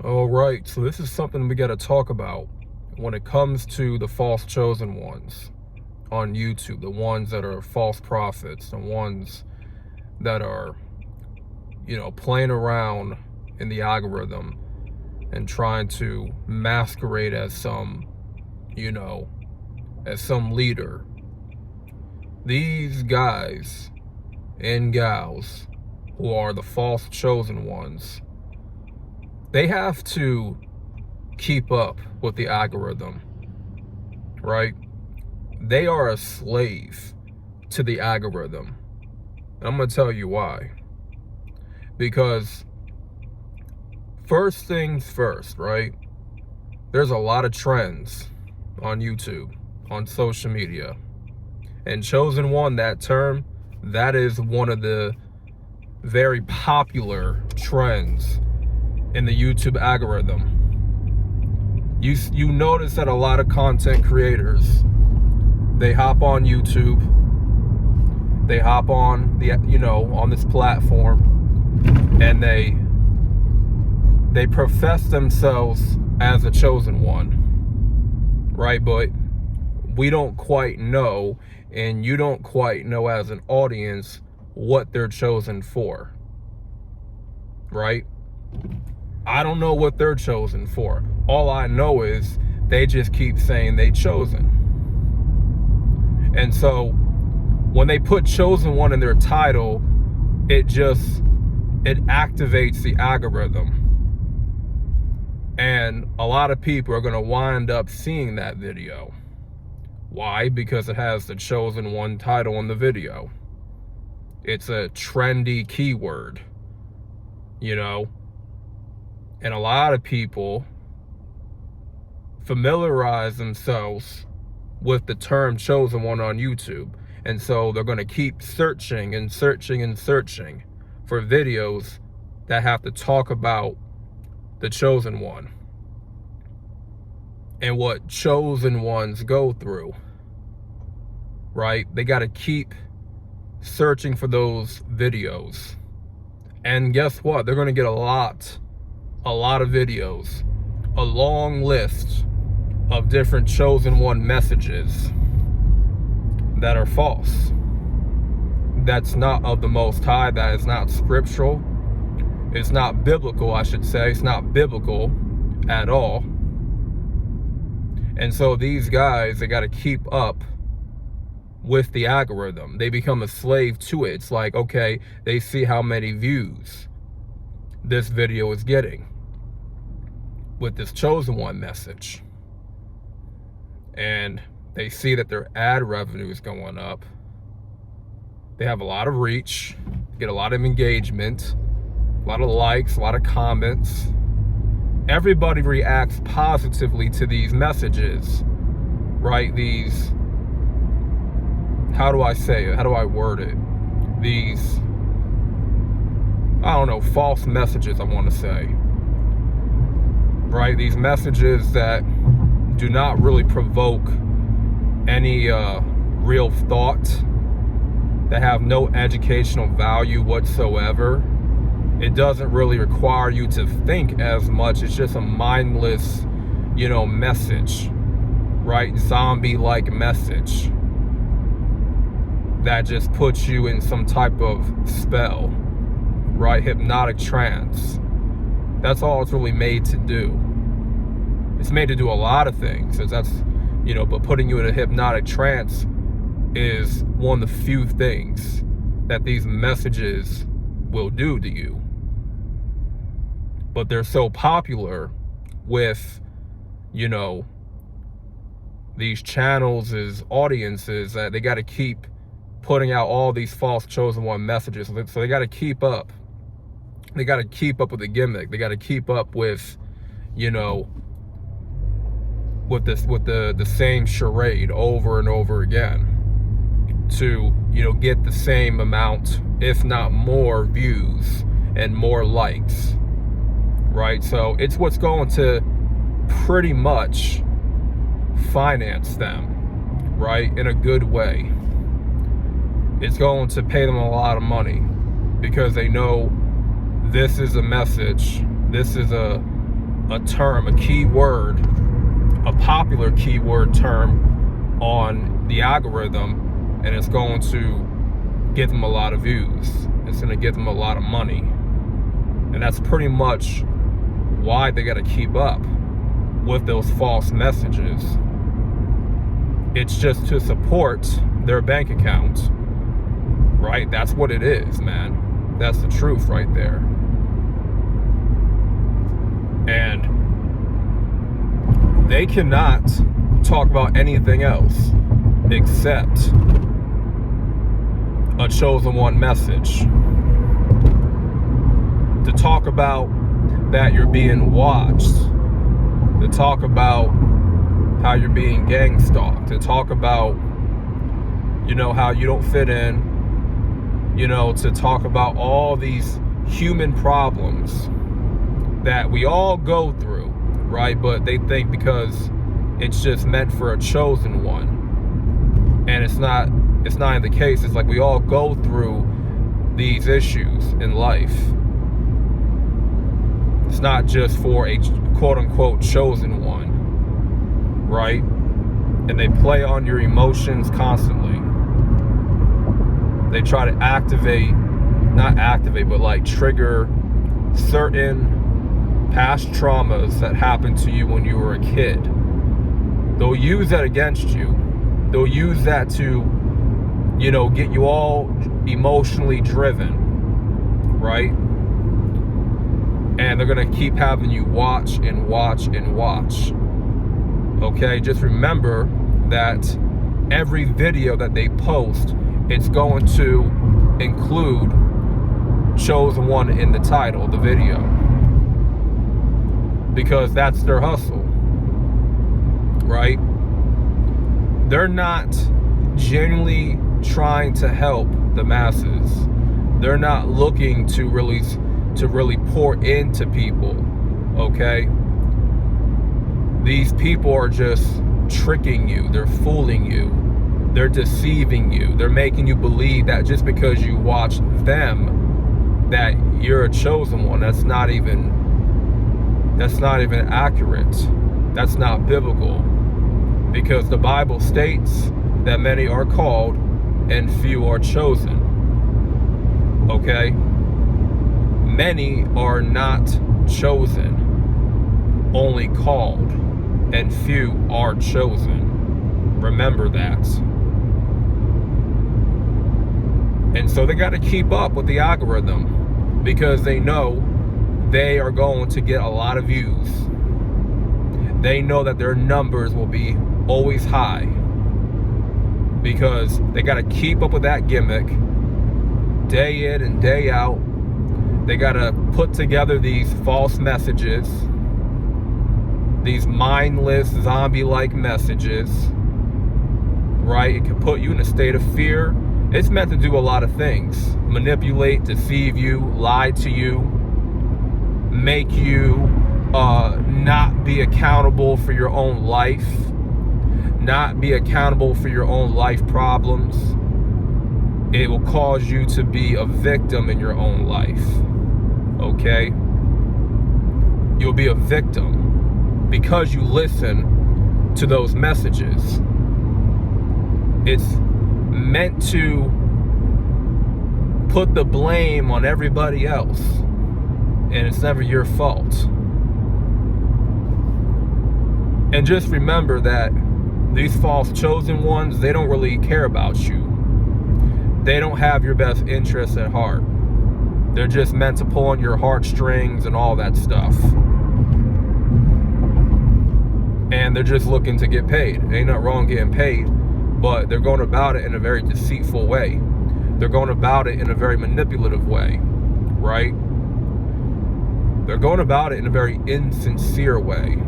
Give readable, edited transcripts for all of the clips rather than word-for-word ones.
All right, so this is something we got to talk about when it comes to the false chosen ones on YouTube, the ones that are false prophets, the ones that are, playing around in the algorithm and trying to masquerade as some, as some leader. These guys and gals who are the false chosen ones, they have to keep up with the algorithm, right? They are a slave to the algorithm. And I'm going to tell you why. Because first things first, right? There's a lot of trends on YouTube, on social media. And chosen one, that term, that is one of the very popular trends in the YouTube algorithm. You notice that a lot of content creators, they hop on YouTube, they hop on on this platform, and they profess themselves as a chosen one, right? But we don't quite know, and you don't quite know as an audience what they're chosen for, right? I don't know what they're chosen for. All I know is they just keep saying they chosen. And so when they put chosen one in their title, it activates the algorithm. And a lot of people are going to wind up seeing that video. Why? Because it has the chosen one title in the video. It's a trendy keyword, And a lot of people familiarize themselves with the term chosen one on YouTube. And so they're going to keep searching and searching and searching for videos that have to talk about the chosen one and what chosen ones go through, right? They got to keep searching for those videos. And guess what? They're going to get a lot of videos, a long list of different chosen one messages that are false. That's not of the Most High. That is not scriptural. It's not biblical, I should say. It's not biblical at all. And so these guys, they got to keep up with the algorithm. They become a slave to it. It's like, okay, they see how many views this video is getting with this chosen one message. And they see that their ad revenue is going up. They have a lot of reach, get a lot of engagement, a lot of likes, a lot of comments. Everybody reacts positively to these messages, right? These, how do I say it? How do I word it? These, I don't know, false messages, I want to say. Right? These messages that do not really provoke any real thought, that have no educational value whatsoever. It doesn't really require you to think as much. It's just a mindless, message, right? Zombie-like message that just puts you in some type of spell, right? Hypnotic trance. That's all it's really made to do. It's made to do a lot of things. But putting you in a hypnotic trance is one of the few things that these messages will do to you. But they're so popular with, these channels as audiences that they got to keep putting out all these false chosen one messages. So they got to keep up. They got to keep up with the gimmick. They got to keep up with, with the same charade over and over again to, get the same amount, if not more, views and more likes, right? So it's what's going to pretty much finance them, right? In a good way. It's going to pay them a lot of money because they know this is a message, this is a a term, a keyword, a popular keyword term on the algorithm, and it's going to get them a lot of views. It's going to get them a lot of money. And that's pretty much why they got to keep up with those false messages. It's just to support their bank account, right? That's what it is, man. That's the truth right there. And they cannot talk about anything else except a chosen one message. To talk about that you're being watched, to talk about how you're being gang stalked, to talk about, how you don't fit in, to talk about all these human problems that we all go through, right? But they think because it's just meant for a chosen one, and it's not in the case. It's like we all go through these issues in life. It's not just for a quote-unquote chosen one, right? And they play on your emotions constantly. They try to trigger certain past traumas that happened to you when you were a kid. They'll use that against you. They'll use that to, get you all emotionally driven, right? And they're going to keep having you watch and watch and watch. Okay, just remember that every video that they post, it's going to include chosen one in the title, the video. Because that's their hustle, right? They're not genuinely trying to help the masses. They're not looking to really pour into people, okay? These people are just tricking you. They're fooling you. They're deceiving you. They're making you believe that just because you watch them, that you're a chosen one. That's not even accurate. That's not biblical. Because the Bible states that many are called and few are chosen. Okay? Many are not chosen, only called, and few are chosen. Remember that. And so they got to keep up with the algorithm because they know they are going to get a lot of views. They know that their numbers will be always high because they got to keep up with that gimmick day in and day out. They got to put together these false messages, these mindless, zombie-like messages, right? It can put you in a state of fear. It's meant to do a lot of things. Manipulate, deceive you, lie to you, make you not be accountable for your own life, not be accountable for your own life problems. It will cause you to be a victim in your own life, okay? You'll be a victim because you listen to those messages. It's meant to put the blame on everybody else, and it's never your fault. And just remember that these false chosen ones, they don't really care about you. They don't have your best interests at heart. They're just meant to pull on your heartstrings and all that stuff. And they're just looking to get paid. Ain't nothing wrong getting paid, but they're going about it in a very deceitful way. They're going about it in a very manipulative way, right? They're going about it in a very insincere way.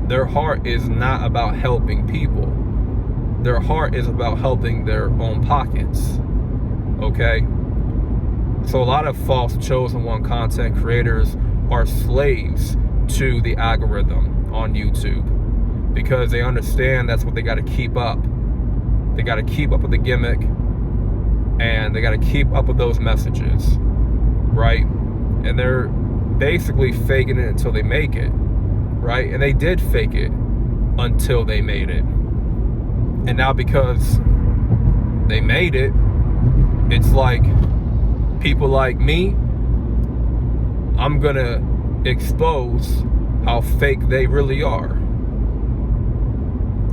Their heart is not about helping people. Their heart is about helping their own pockets, okay? So a lot of false chosen one content creators are slaves to the algorithm on YouTube because they understand that's what they got to keep up. They got to keep up with the gimmick, and they got to keep up with those messages, right? And they're basically faking it until they make it. right? And they did fake it until they made it. And now because they made it, it's like people like me, I'm gonna expose how fake they really are.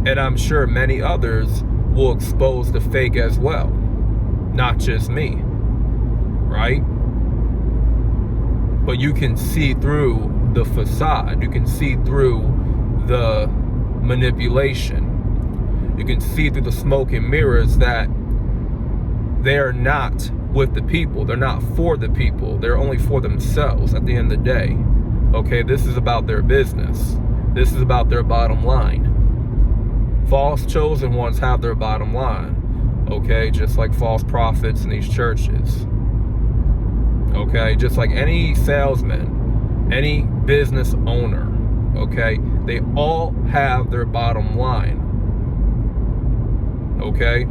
And I'm sure many others will expose the fake as well, not just me, right? But you can see through the facade. You can see through the manipulation. You can see through the smoke and mirrors that they're not with the people. They're not for the people. They're only for themselves at the end of the day. Okay, this is about their business. This is about their bottom line. False chosen ones have their bottom line. Okay, just like false prophets in these churches. Okay, just like any salesman, any business owner, okay, they all have their bottom line. Okay,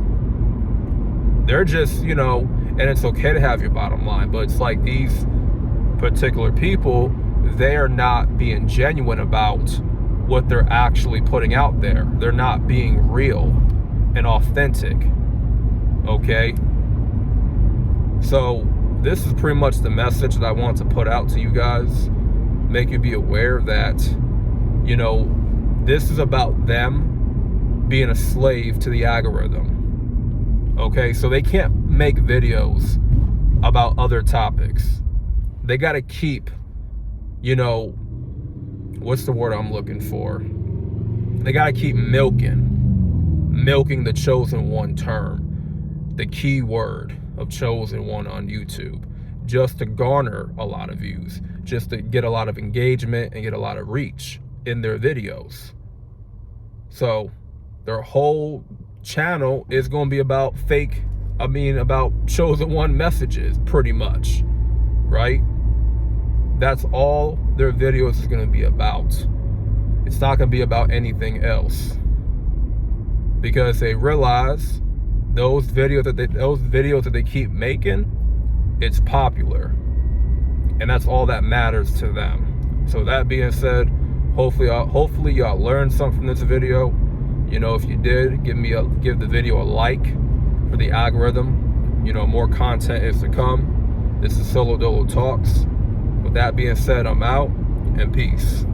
they're just, and it's okay to have your bottom line, but it's like these particular people, they are not being genuine about what they're actually putting out there. They're not being real and authentic. Okay, so this is pretty much the message that I want to put out to you guys. Make you be aware that, this is about them being a slave to the algorithm. Okay, so they can't make videos about other topics. They got to keep, what's the word I'm looking for? They got to keep milking the chosen one term, the key word of chosen one on YouTube, just to garner a lot of views, just to get a lot of engagement and get a lot of reach in their videos. So their whole channel is going to be about about chosen one messages, pretty much, right? That's all their videos is going to be about. It's not going to be about anything else, because they realize those videos that they keep making, it's popular, and that's all that matters to them. So that being said, hopefully y'all learned something from this video. If you did, give the video a like for the algorithm. More content is to come. This is Solo Dolo Talks. With that being said, I'm out, and peace.